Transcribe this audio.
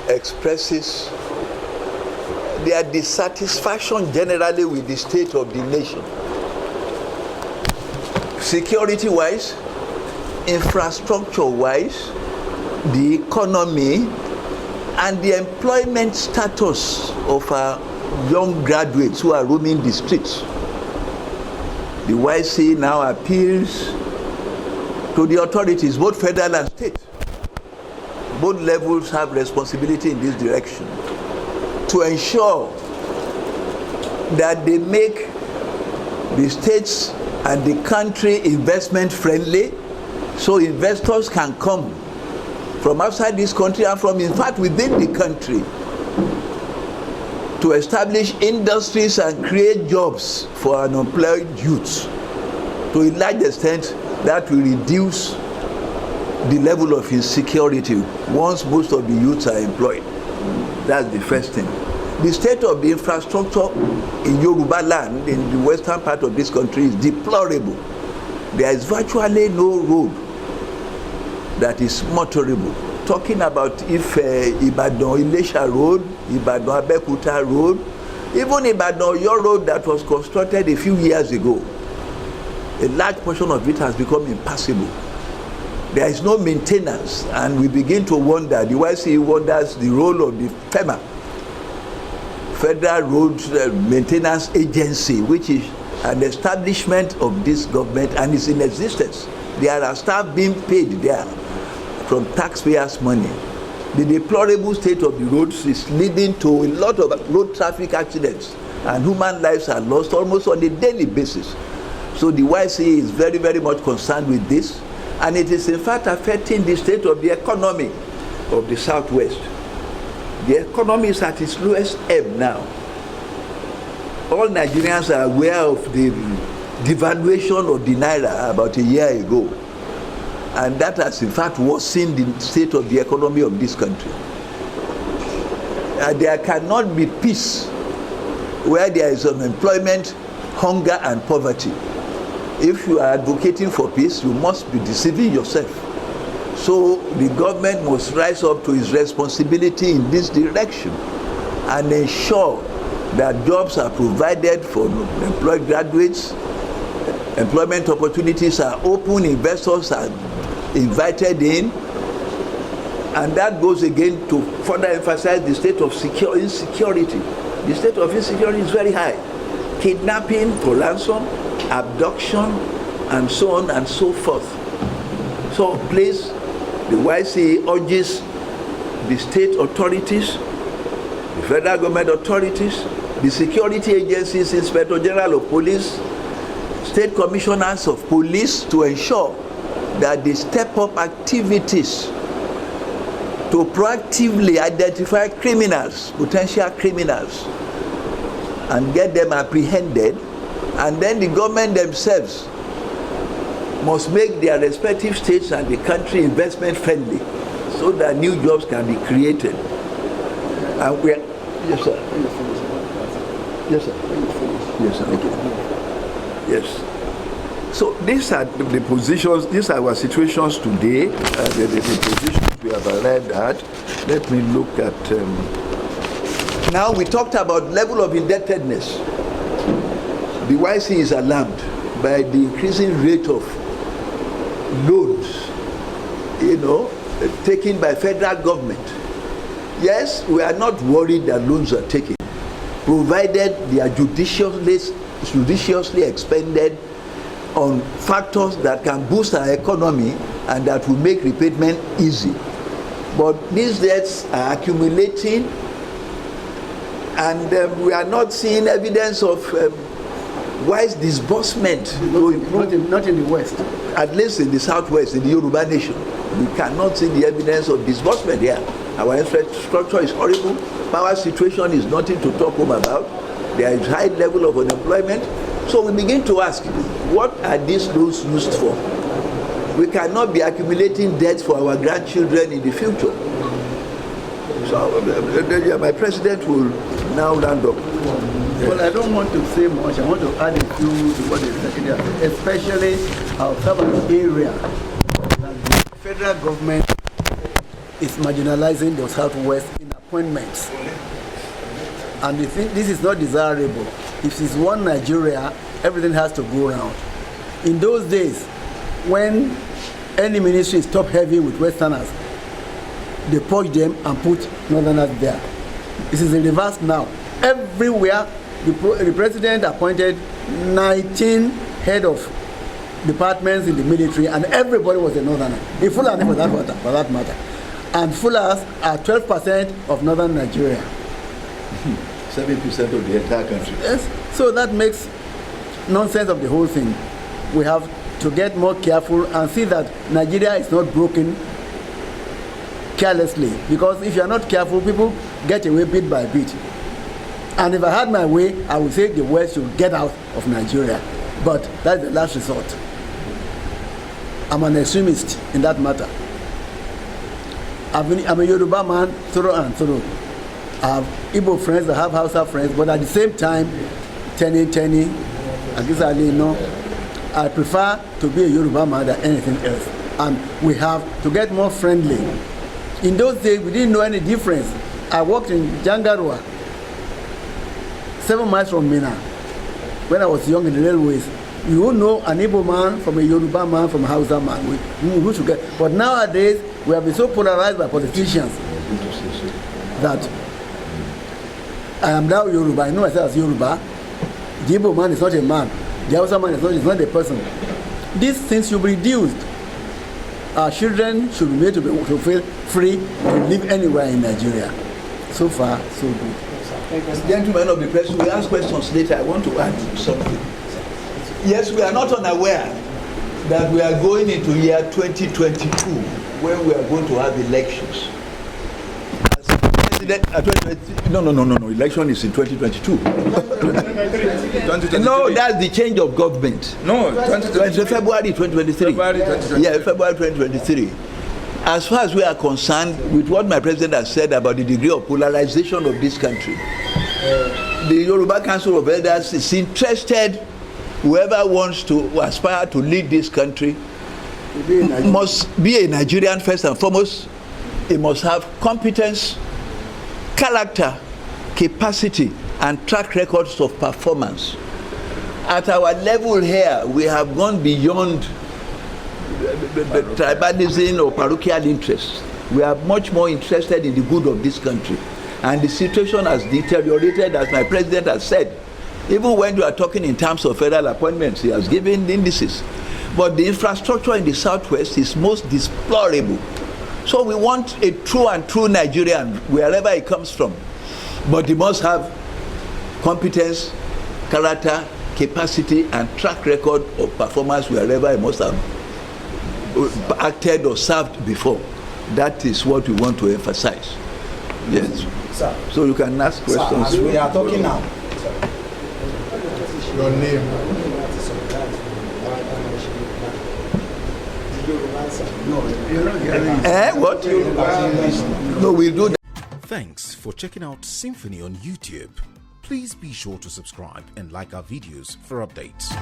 expresses their dissatisfaction generally with the state of the nation. Security-wise, infrastructure-wise, the economy, and the employment status of our young graduates who are roaming the streets. The YCE now appeals to the authorities, both federal and state. Both levels have responsibility in this direction to ensure that they make the states and the country investment friendly, so investors can come from outside this country and from, in fact, within the country to establish industries and create jobs for unemployed youths. To a large extent, that will reduce the level of insecurity once most of the youths are employed. That's the first thing. The state of the infrastructure in Yoruba land, in the western part of this country, is deplorable. There is virtually no road that is motorable. Talking about if Ibadan-Ilesha road, Ibadan-Abeokuta road, even Ibadan-Oyo road that was constructed a few years ago, a large portion of it has become impassable. There is no maintenance, and we begin to wonder, the YCE wonders the role of the FEMA, Federal Road Maintenance Agency, which is an establishment of this government and is in existence. There are staff being paid there from taxpayers' money. The deplorable state of the roads is leading to a lot of road traffic accidents, and human lives are lost almost on a daily basis. So the YCE is very, very much concerned with this, and it is in fact affecting the state of the economy of the Southwest. The economy is at its lowest ebb now. All Nigerians are aware of the devaluation of the Naira about a year ago, and that has in fact worsened the state of the economy of this country. There cannot be peace where there is unemployment, hunger, and poverty. If you are advocating for peace, you must be deceiving yourself. So the government must rise up to its responsibility in this direction and ensure that jobs are provided for employed graduates, employment opportunities are open, investors are invited in, and that goes again to further emphasize the state of insecurity. The state of insecurity is very high. Kidnapping for ransom, abduction, and so on and so forth. So please, the YCE urges the state authorities, the federal government authorities, the security agencies, Inspector General of Police, state commissioners of police to ensure that they step up activities to proactively identify criminals, potential criminals, and get them apprehended. And then the government themselves must make their respective states and the country investment friendly so that new jobs can be created. And we are, yes, sir. Yes, sir. Yes, sir. Okay. Yes. So these are the positions, these are our situations today, the positions we have arrived at. Let me look at... Now we talked about level of indebtedness. The YCE is alarmed by the increasing rate of loans, taken by federal government. Yes, we are not worried that loans are taken, provided they are judiciously expended on factors that can boost our economy and that will make repayment easy. But these debts are accumulating, and we are not seeing evidence of wise disbursement. Not in the West. At least in the Southwest, in the Yoruba nation. We cannot see the evidence of disbursement here. Our infrastructure is horrible. Power situation is nothing to talk home about. There is high level of unemployment. So we begin to ask, what are these loans used for? We cannot be accumulating debts for our grandchildren in the future. So my president will now round up. Well, I don't want to say much. I want to add a few to what is happening there, especially our southern area. That the federal government is marginalizing the Southwest in a appointments. And we think this is not desirable. If it's one Nigeria, everything has to go around. In those days, when any ministry is top heavy with Westerners, they purge them and put Northerners there. This is the reverse now. Everywhere, the president appointed 19 head of departments in the military, and everybody was a Northerner. The Fulani for that matter. And Fulas are 12% of Northern Nigeria. 7% of the entire country. Yes. So that makes nonsense of the whole thing. We have to get more careful and see that Nigeria is not broken carelessly, because if you are not careful, people get away bit by bit. And if I had my way, I would say the West should get out of Nigeria, but that's the last resort. I'm an extremist in that matter. I'm a Yoruba man through and through. I have Igbo friends, I have Hausa friends, but at the same time, Teni, I prefer to be a Yoruba man than anything else. And we have to get more friendly. In those days, we didn't know any difference. I worked in Jangarua, 7 miles from Mina, when I was young in the railways. You won't know an Igbo man from a Yoruba man from a Hausa man. We should get. But nowadays, we have been so polarized by politicians that I am now Yoruba. I know myself as Yoruba. The Igbo man is not a man. The Hausa man is not a person. These things should be reduced. Our children should be made to feel free to live anywhere in Nigeria. So far, so good. Gentlemen of the press, we ask questions later. I want to add something. Yes, we are not unaware that we are going into year 2022 when we are going to have elections. No, election is in 2022. No, that's the change of government. No, February 2023. Yeah, February 2023. As far as we are concerned with what my president has said about the degree of polarization of this country, the Yoruba Council of Elders is interested. Whoever wants to aspire to lead this country must be a Nigerian first and foremost. He must have competence, character, capacity, and track records of performance. At our level here, we have gone beyond the tribalism or parochial interests. We are much more interested in the good of this country. And the situation has deteriorated, as my president has said. Even when you are talking in terms of federal appointments, he has given indices. But the infrastructure in the Southwest is most deplorable. So we want a true Nigerian, wherever he comes from. But he must have competence, character, capacity, and track record of performance wherever he must have acted or served before. That is what we want to emphasize. Yes. Sir. So you can ask questions. Sir, as we are talking now. Your name. What? No, we'll do that. Thanks for checking out SYMFONI on YouTube. Please be sure to subscribe and like our videos for updates.